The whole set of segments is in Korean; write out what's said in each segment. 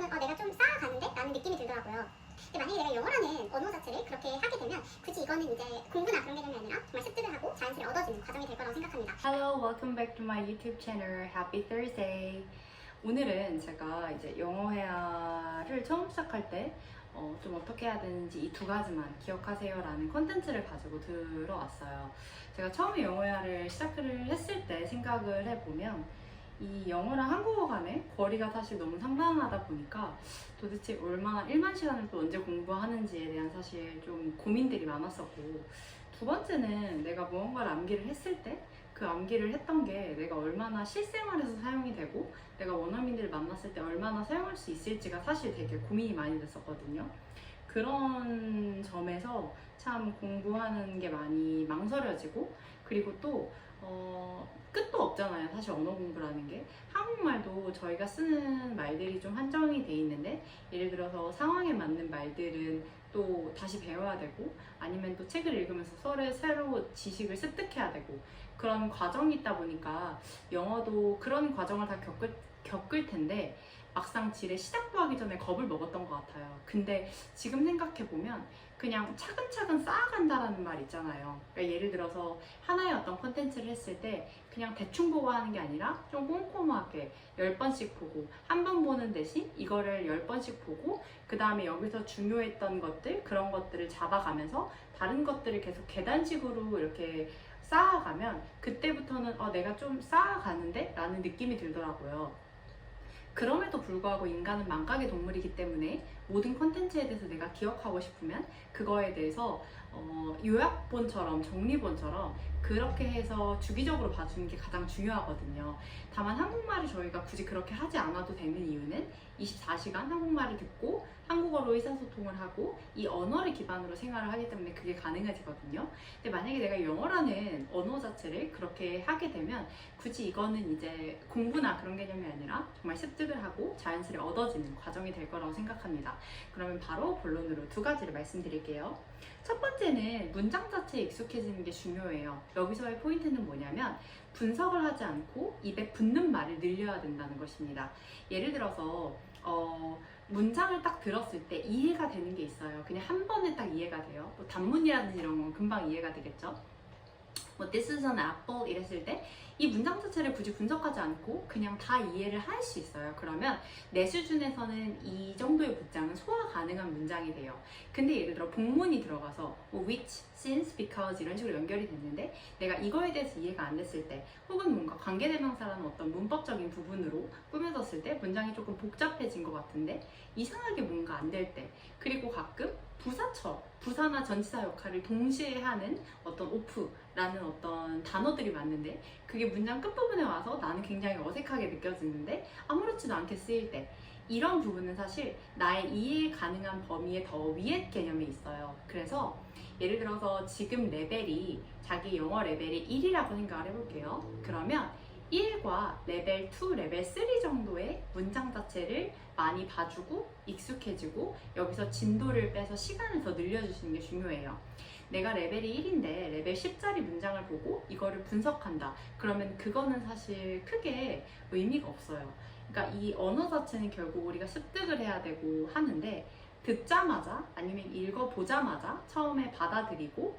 저는 내가 좀 쌓아가는데? 라는 느낌이 들더라고요. 근데 만약에 내가 영어라는 언어 자체를 그렇게 하게 되면 굳이 이거는 이제 공부나 그런 개념이 아니라 정말 습득을 하고 자연스레 얻어지는 과정이 될 거라고 생각합니다. Hello, welcome back to my YouTube channel. Happy Thursday. 오늘은 제가 이제 영어 회화를 처음 시작할 때 좀 어떻게 해야 되는지 이 두 가지만 기억하세요 라는 컨텐츠를 가지고 들어왔어요. 제가 처음에 영어 회화를 시작을 했을 때 생각을 해보면 이 영어랑 한국어 간의 거리가 사실 너무 상당하다 보니까 도대체 얼마나 1만 시간을 또 언제 공부하는지에 대한 사실 좀 고민들이 많았었고, 두 번째는 내가 무언가를 암기를 했을 때 그 암기를 했던 게 내가 얼마나 실생활에서 사용이 되고 내가 원어민들을 만났을 때 얼마나 사용할 수 있을지가 사실 되게 고민이 많이 됐었거든요. 그런 점에서 참 공부하는 게 많이 망설여지고, 그리고 또 끝도 없잖아요. 사실 언어 공부라는 게. 한국말도 저희가 쓰는 말들이 좀 한정이 돼 있는데, 예를 들어서 상황에 맞는 말들은 또 다시 배워야 되고, 아니면 또 책을 읽으면서 새로 지식을 습득해야 되고, 그런 과정이 있다 보니까 영어도 그런 과정을 다 겪을 텐데 막상 지레 시작도 하기 전에 겁을 먹었던 것 같아요. 근데 지금 생각해보면 그냥 차근차근 쌓아간다라는 말 있잖아요. 그러니까 예를 들어서 하나의 어떤 콘텐츠를 했을 때 그냥 대충 보고 하는 게 아니라 좀 꼼꼼하게 10번씩 보고, 한 번 보는 대신 이거를 10번씩 보고, 그 다음에 여기서 중요했던 것들, 그런 것들을 잡아가면서 다른 것들을 계속 계단식으로 이렇게 쌓아가면 그때부터는 내가 좀 쌓아가는데? 라는 느낌이 들더라고요. 그럼에도 불구하고 인간은 망각의 동물이기 때문에 모든 콘텐츠에 대해서 내가 기억하고 싶으면 그거에 대해서 요약본처럼, 정리본처럼 그렇게 해서 주기적으로 봐주는 게 가장 중요하거든요. 다만 한국말을 저희가 굳이 그렇게 하지 않아도 되는 이유는 24시간 한국말을 듣고 한국어로 의사소통을 하고 이 언어를 기반으로 생활을 하기 때문에 그게 가능해지거든요. 근데 만약에 내가 영어라는 언어 자체를 그렇게 하게 되면 굳이 이거는 이제 공부나 그런 개념이 아니라 정말 습득을 하고 자연스레 얻어지는 과정이 될 거라고 생각합니다. 그러면 바로 본론으로 두 가지를 말씀드릴게요. 첫 번째는 문장 자체에 익숙해지는 게 중요해요. 여기서의 포인트는 뭐냐면 분석을 하지 않고 입에 붙는 말을 늘려야 된다는 것입니다. 예를 들어서 문장을 딱 들었을 때 이해가 되는 게 있어요. 그냥 한 번에 딱 이해가 돼요. 뭐 단문이라든지 이런 건 금방 이해가 되겠죠. 뭐 This is an apple 이랬을 때 이 문장 자체를 굳이 분석하지 않고 그냥 다 이해를 할 수 있어요. 그러면 내 수준에서는 이 정도의 문장은 소화 가능한 문장이 돼요. 근데 예를 들어 복문이 들어가서 뭐 which, since, because 이런 식으로 연결이 됐는데 내가 이거에 대해서 이해가 안 됐을 때, 혹은 뭔가 관계대명사라는 어떤 문법적인 부분으로 꾸며졌을 때 문장이 조금 복잡해진 것 같은데 이상하게 뭔가 안 될 때, 그리고 가끔 부사처럼 부사나 전치사 역할을 동시에 하는 어떤 오프라는 어떤 단어들이 많은데 그게 문장 끝부분에 와서 나는 굉장히 어색하게 느껴지는데 아무렇지도 않게 쓰일 때, 이런 부분은 사실 나의 이해 가능한 범위의 더 위의 개념이 있어요. 그래서 예를 들어서 지금 레벨이, 자기 영어 레벨이 1이라고 생각을 해볼게요. 그러면 1과 레벨 2, 레벨 3 정도의 문장 자체를 많이 봐주고 익숙해지고 여기서 진도를 빼서 시간을 더 늘려주시는 게 중요해요. 내가 레벨이 1인데 레벨 10짜리 문장을 보고 이거를 분석한다. 그러면 그거는 사실 크게 의미가 없어요. 그러니까 이 언어 자체는 결국 우리가 습득을 해야 되고 하는데, 듣자마자 아니면 읽어보자마자 처음에 받아들이고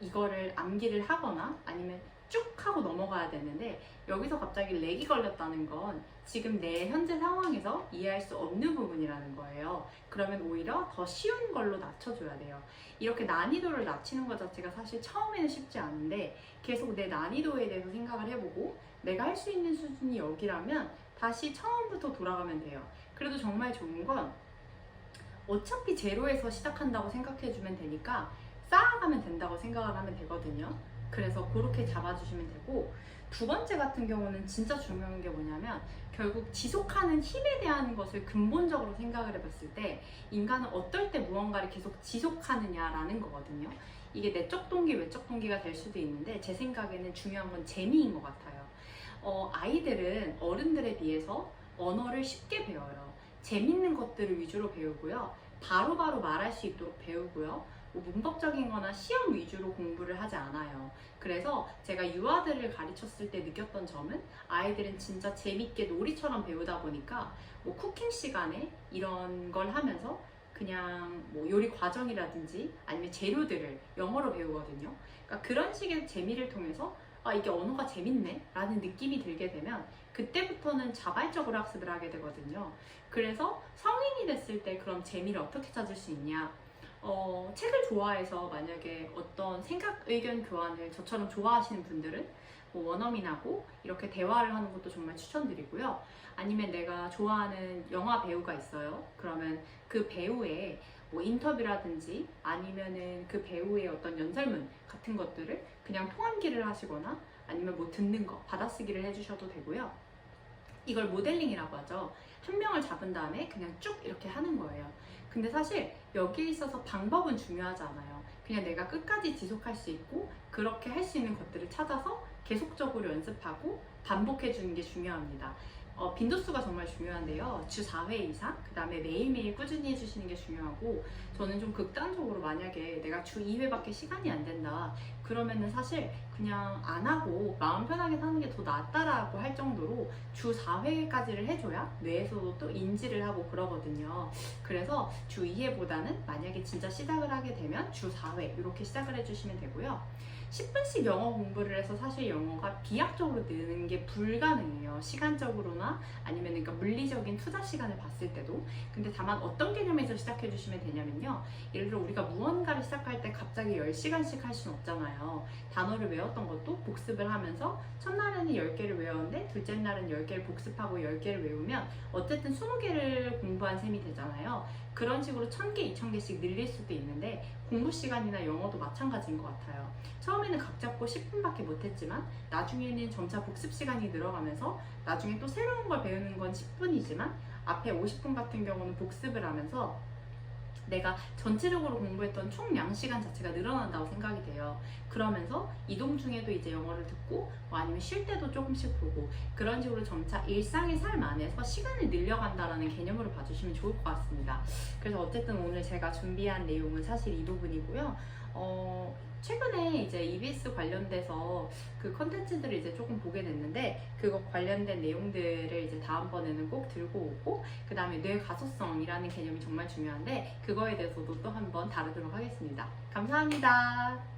이거를 암기를 하거나 아니면 쭉 하고 넘어가야 되는데 여기서 갑자기 렉이 걸렸다는 건 지금 내 현재 상황에서 이해할 수 없는 부분이라는 거예요. 그러면 오히려 더 쉬운 걸로 낮춰줘야 돼요. 이렇게 난이도를 낮추는 것 자체가 사실 처음에는 쉽지 않은데 계속 내 난이도에 대해서 생각을 해보고 내가 할 수 있는 수준이 여기라면 다시 처음부터 돌아가면 돼요. 그래도 정말 좋은 건 어차피 제로에서 시작한다고 생각해주면 되니까 쌓아가면 된다고 생각을 하면 되거든요. 그래서 그렇게 잡아주시면 되고, 두 번째 같은 경우는 진짜 중요한 게 뭐냐면 결국 지속하는 힘에 대한 것을 근본적으로 생각을 해봤을 때 인간은 어떨 때 무언가를 계속 지속하느냐라는 거거든요. 이게 내적 동기, 외적 동기가 될 수도 있는데 제 생각에는 중요한 건 재미인 것 같아요. 아이들은 어른들에 비해서 언어를 쉽게 배워요. 재밌는 것들을 위주로 배우고요. 바로바로 말할 수 있도록 배우고요. 뭐 문법적인 거나 시험 위주로 공부를 하지 않아요. 그래서 제가 유아들을 가르쳤을 때 느꼈던 점은 아이들은 진짜 재밌게 놀이처럼 배우다 보니까 뭐 쿠킹 시간에 이런 걸 하면서 그냥 뭐 요리 과정이라든지 아니면 재료들을 영어로 배우거든요. 그러니까 그런 식의 재미를 통해서 아, 이게 언어가 재밌네 라는 느낌이 들게 되면 그때부터는 자발적으로 학습을 하게 되거든요. 그래서 성인이 됐을 때 그럼 재미를 어떻게 찾을 수 있냐? 책을 좋아해서 만약에 어떤 생각, 의견 교환을 저처럼 좋아하시는 분들은 뭐 원어민하고 이렇게 대화를 하는 것도 정말 추천드리고요. 아니면 내가 좋아하는 영화 배우가 있어요. 그러면 그 배우의 뭐 인터뷰라든지 아니면은 그 배우의 어떤 연설문 같은 것들을 그냥 통함기를 하시거나 아니면 뭐 듣는 거, 받아쓰기를 해주셔도 되고요. 이걸 모델링이라고 하죠. 한 명을 잡은 다음에 그냥 쭉 이렇게 하는 거예요. 근데 사실 여기에 있어서 방법은 중요하지 않아요. 그냥 내가 끝까지 지속할 수 있고 그렇게 할 수 있는 것들을 찾아서 계속적으로 연습하고 반복해 주는 게 중요합니다. 빈도수가 정말 중요한데요. 주 4회 이상, 그 다음에 매일매일 꾸준히 해주시는 게 중요하고, 저는 좀 극단적으로 만약에 내가 주 2회밖에 시간이 안 된다. 그러면은 사실 그냥 안 하고 마음 편하게 사는 게 더 낫다라고 할 정도로 주 4회까지를 해줘야 뇌에서도 또 인지를 하고 그러거든요. 그래서 주 2회보다는 만약에 진짜 시작을 하게 되면 주 4회 이렇게 시작을 해주시면 되고요. 10분씩 영어 공부를 해서 사실 영어가 비약적으로 느는 게 불가능해요. 시간적으로나 아니면 그러니까 물리적인 투자 시간을 봤을 때도. 근데 다만 어떤 개념에서 시작해 주시면 되냐면요. 예를 들어 우리가 무언가를 시작할 때 갑자기 10시간씩 할 수는 없잖아요. 단어를 외웠던 것도 복습을 하면서 첫날에는 10개를 외웠는데 둘째 날은 10개를 복습하고 10개를 외우면 어쨌든 20개를 공부한 셈이 되잖아요. 그런 식으로 1000개, 2000개씩 늘릴 수도 있는데 공부 시간이나 영어도 마찬가지인 것 같아요. 처음에는 각 잡고 10분밖에 못했지만 나중에는 점차 복습 시간이 늘어가면서 나중에 또 새로운 걸 배우는 건 10분이지만 앞에 50분 같은 경우는 복습을 하면서 내가 전체적으로 공부했던 총 양시간 자체가 늘어난다고 생각이 돼요. 그러면서 이동 중에도 이제 영어를 듣고 뭐 아니면 쉴 때도 조금씩 보고 그런 식으로 점차 일상의 삶 안에서 시간을 늘려간다라는 개념으로 봐주시면 좋을 것 같습니다. 그래서 어쨌든 오늘 제가 준비한 내용은 사실 이 부분이고요. 최근에 이제 EBS 관련돼서 그 컨텐츠들을 이제 조금 보게 됐는데 그거 관련된 내용들을 이제 다음번에는 꼭 들고 오고 그 다음에 뇌 가소성이라는 개념이 정말 중요한데 그거에 대해서도 또 한번 다루도록 하겠습니다. 감사합니다.